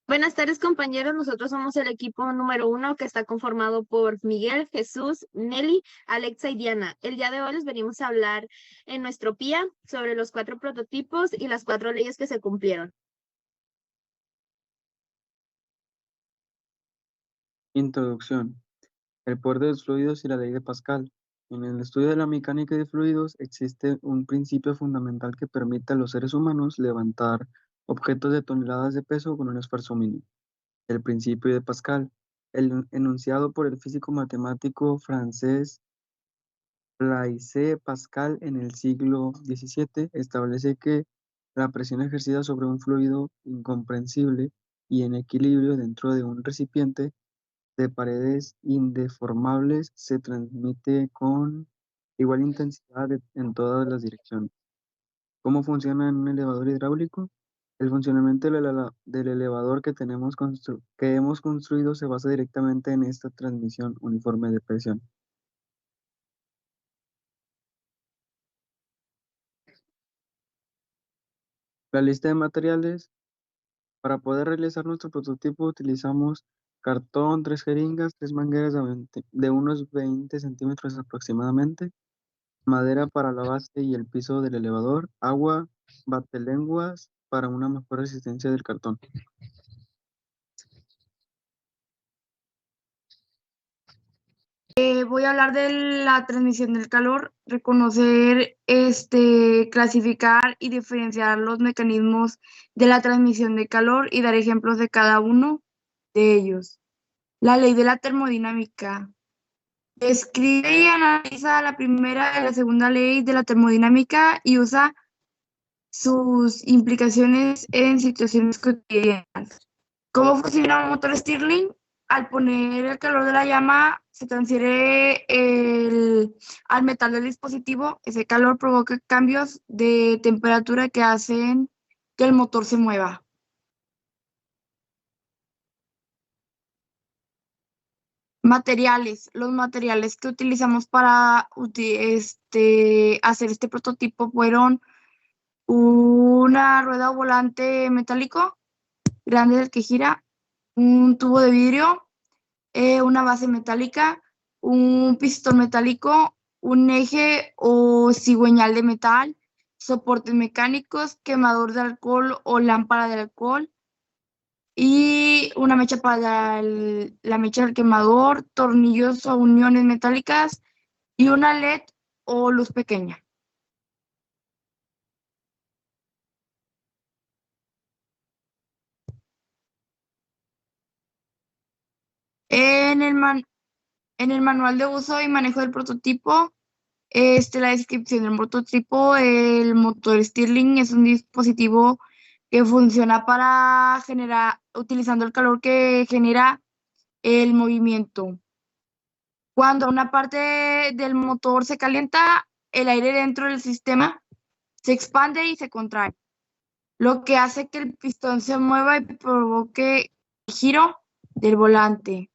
Buenas tardes, compañeros. Nosotros somos el equipo número 1 que está conformado por Miguel, Jesús, Nelly, Alexa y Diana. El día de hoy les venimos a hablar en nuestro PIA sobre los 4 prototipos y las 4 leyes que se cumplieron. Introducción. El poder de los fluidos y la ley de Pascal. En el estudio de la mecánica de fluidos existe un principio fundamental que permite a los seres humanos levantar objetos de toneladas de peso con un esfuerzo mínimo. El principio de Pascal, enunciado por el físico matemático francés Blaise Pascal en el siglo XVII, establece que la presión ejercida sobre un fluido incomprensible y en equilibrio dentro de un recipiente de paredes indeformables se transmite con igual intensidad en todas las direcciones. ¿Cómo funciona en un elevador hidráulico? El funcionamiento del elevador que hemos construido se basa directamente en esta transmisión uniforme de presión. La lista de materiales. Para poder realizar nuestro prototipo utilizamos cartón, 3 jeringas, 3 mangueras de unos 20 centímetros aproximadamente, madera para la base y el piso del elevador, agua, batelenguas para una mejor resistencia del cartón. Voy a hablar de la transmisión del calor, reconocer, clasificar y diferenciar los mecanismos de la transmisión de calor y dar ejemplos de cada uno de ellos. La ley de la termodinámica. Describe y analiza la primera y la segunda ley de la termodinámica y usa sus implicaciones en situaciones cotidianas. ¿Cómo funciona un motor Stirling? Al poner el calor de la llama, se transfiere al metal del dispositivo. Ese calor provoca cambios de temperatura que hacen que el motor se mueva. Materiales. Los materiales que utilizamos para hacer este prototipo fueron una rueda o volante metálico grande del que gira, un tubo de vidrio, una base metálica, un pistón metálico, un eje o cigüeñal de metal, soportes mecánicos, quemador de alcohol o lámpara de alcohol y una mecha para la mecha del quemador, tornillos o uniones metálicas y una LED o luz pequeña. En el manual de uso y manejo del prototipo, la descripción del prototipo, el motor Stirling es un dispositivo que funciona para generar, utilizando el calor que genera el movimiento. Cuando una parte del motor se calienta, el aire dentro del sistema se expande y se contrae, lo que hace que el pistón se mueva y provoque el giro del volante.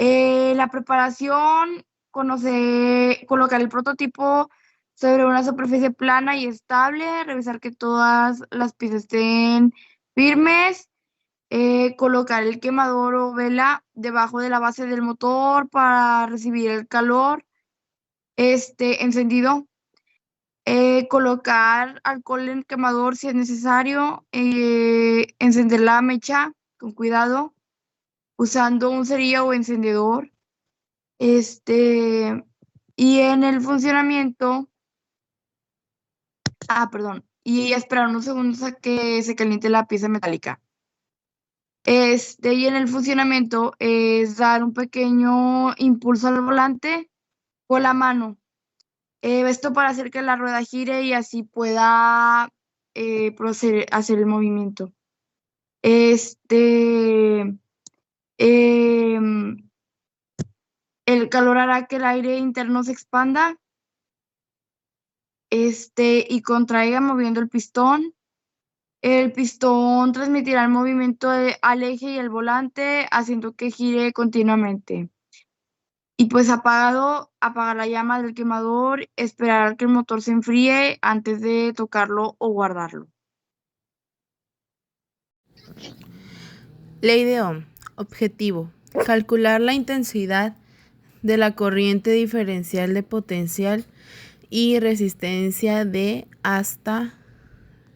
La preparación, colocar el prototipo sobre una superficie plana y estable, revisar que todas las piezas estén firmes, colocar el quemador o vela debajo de la base del motor para recibir el calor encendido, colocar alcohol en el quemador si es necesario, encender la mecha con cuidado usando un cerillo o encendedor. Y en el funcionamiento, y esperar unos segundos a que se caliente la pieza metálica. Y en el funcionamiento es dar un pequeño impulso al volante con la mano. Esto para hacer que la rueda gire y así pueda proceder a hacer el movimiento. El calor hará que el aire interno se expanda y contraiga moviendo el pistón. El pistón transmitirá el movimiento al eje y el volante, haciendo que gire continuamente. Y pues apagar la llama del quemador, esperar a que el motor se enfríe antes de tocarlo o guardarlo. Ley de Ohm. Objetivo: calcular la intensidad de la corriente diferencial de potencial y resistencia de hasta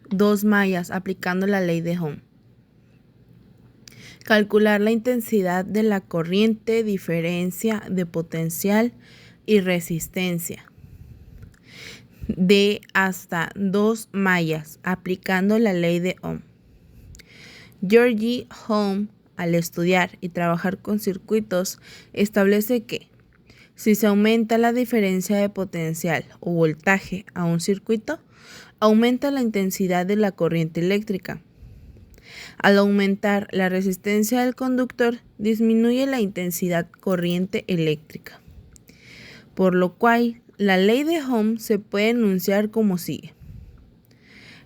2 mallas aplicando la ley de Ohm. Calcular la intensidad de la corriente, diferencia de potencial y resistencia de hasta 2 mallas aplicando la ley de Ohm. George Ohm, al estudiar y trabajar con circuitos, establece que si se aumenta la diferencia de potencial o voltaje a un circuito, aumenta la intensidad de la corriente eléctrica. Al aumentar la resistencia del conductor, disminuye la intensidad corriente eléctrica. Por lo cual, la ley de Ohm se puede enunciar como sigue.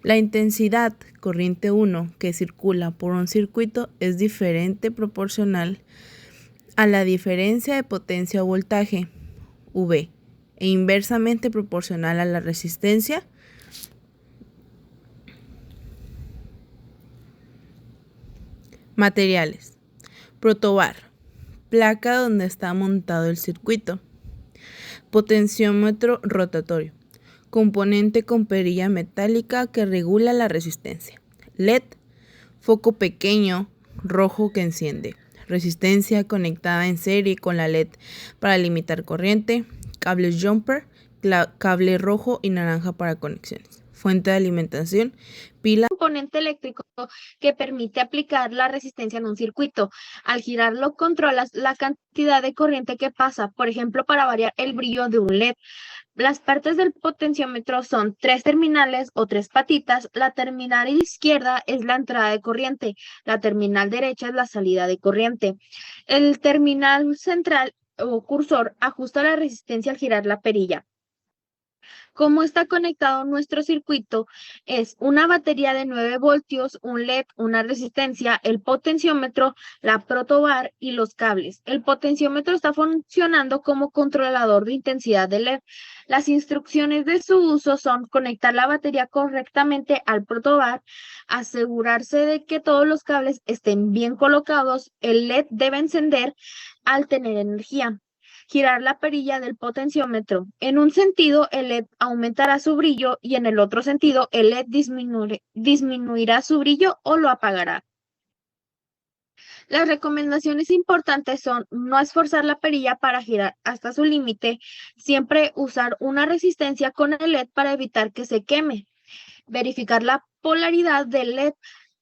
La intensidad corriente 1 que circula por un circuito es diferente proporcional a la diferencia de potencia o voltaje, V, e inversamente proporcional a la resistencia. Materiales: protobar, placa donde está montado el circuito. Potenciómetro rotatorio, componente con perilla metálica que regula la resistencia. LED, foco pequeño rojo que enciende. Resistencia conectada en serie con la LED para limitar corriente. Cables jumper, cable rojo y naranja para conexiones. Fuente de alimentación, pila. Componente eléctrico que permite aplicar la resistencia en un circuito. Al girarlo controlas la cantidad de corriente que pasa, por ejemplo, para variar el brillo de un LED. Las partes del potenciómetro son 3 terminales o 3 patitas. La terminal izquierda es la entrada de corriente, la terminal derecha es la salida de corriente. El terminal central o cursor ajusta la resistencia al girar la perilla. Cómo está conectado nuestro circuito es una batería de 9 voltios, un LED, una resistencia, el potenciómetro, la protobar y los cables. El potenciómetro está funcionando como controlador de intensidad del LED. Las instrucciones de su uso son conectar la batería correctamente al protobar, asegurarse de que todos los cables estén bien colocados, el LED debe encender al tener energía. Girar la perilla del potenciómetro. En un sentido, el LED aumentará su brillo y en el otro sentido, el LED disminuirá su brillo o lo apagará. Las recomendaciones importantes son no esforzar la perilla para girar hasta su límite, siempre usar una resistencia con el LED para evitar que se queme. Verificar la polaridad del LED.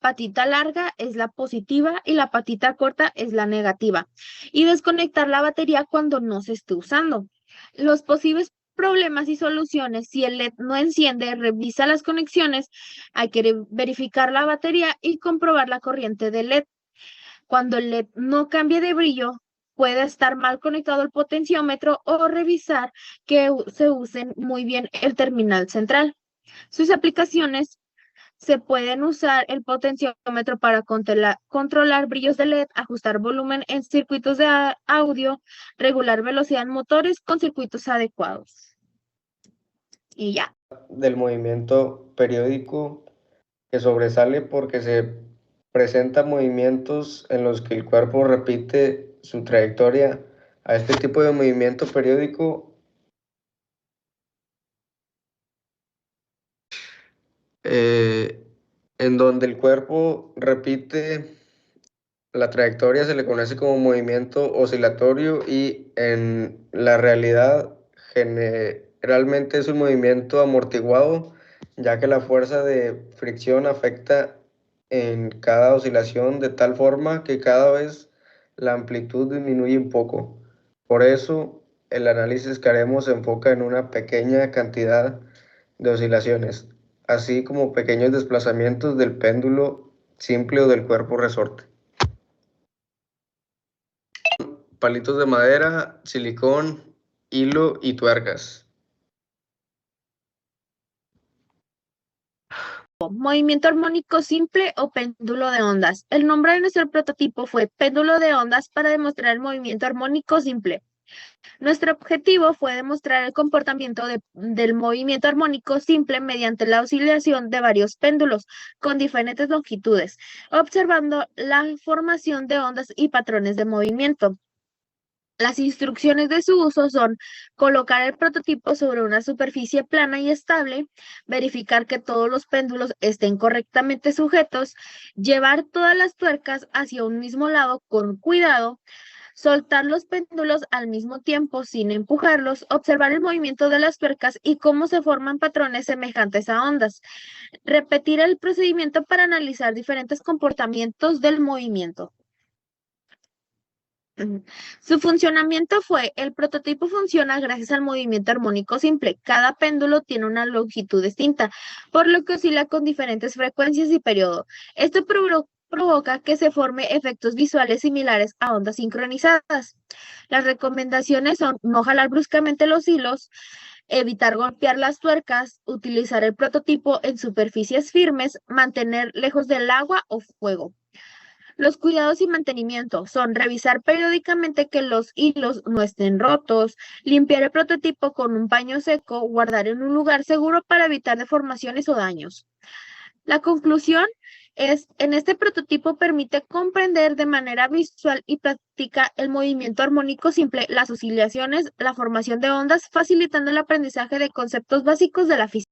Patita larga es la positiva y la patita corta es la negativa. Y desconectar la batería cuando no se esté usando. Los posibles problemas y soluciones: si el LED no enciende, revisa las conexiones, hay que verificar la batería y comprobar la corriente del LED. Cuando el LED no cambie de brillo, puede estar mal conectado el potenciómetro o revisar que se use muy bien el terminal central. Sus aplicaciones: se pueden usar el potenciómetro para controlar brillos de LED, ajustar volumen en circuitos de audio, regular velocidad en motores con circuitos adecuados. Y ya. Del movimiento periódico, que sobresale porque se presentan movimientos en los que el cuerpo repite su trayectoria. A este tipo de movimiento periódico en donde el cuerpo repite la trayectoria, se le conoce como movimiento oscilatorio, y en la realidad generalmente es un movimiento amortiguado, ya que la fuerza de fricción afecta en cada oscilación de tal forma que cada vez la amplitud disminuye un poco. Por eso, el análisis que haremos se enfoca en una pequeña cantidad de oscilaciones, así como pequeños desplazamientos del péndulo simple o del cuerpo resorte. Palitos de madera, silicón, hilo y tuercas. Movimiento armónico simple o péndulo de ondas. El nombre de nuestro prototipo fue péndulo de ondas para demostrar el movimiento armónico simple. Nuestro objetivo fue demostrar el comportamiento del movimiento armónico simple mediante la oscilación de varios péndulos con diferentes longitudes, observando la formación de ondas y patrones de movimiento. Las instrucciones de su uso son colocar el prototipo sobre una superficie plana y estable, verificar que todos los péndulos estén correctamente sujetos, llevar todas las tuercas hacia un mismo lado con cuidado, soltar los péndulos al mismo tiempo sin empujarlos, observar el movimiento de las tuercas y cómo se forman patrones semejantes a ondas. Repetir el procedimiento para analizar diferentes comportamientos del movimiento. Su funcionamiento fue: el prototipo funciona gracias al movimiento armónico simple. Cada péndulo tiene una longitud distinta, por lo que oscila con diferentes frecuencias y periodo. Esto provoca que se formen efectos visuales similares a ondas sincronizadas. Las recomendaciones son no jalar bruscamente los hilos, evitar golpear las tuercas, utilizar el prototipo en superficies firmes, mantener lejos del agua o fuego. Los cuidados y mantenimiento son revisar periódicamente que los hilos no estén rotos, limpiar el prototipo con un paño seco, guardar en un lugar seguro para evitar deformaciones o daños. La conclusión es: en este prototipo permite comprender de manera visual y práctica el movimiento armónico simple, las oscilaciones, la formación de ondas, facilitando el aprendizaje de conceptos básicos de la física.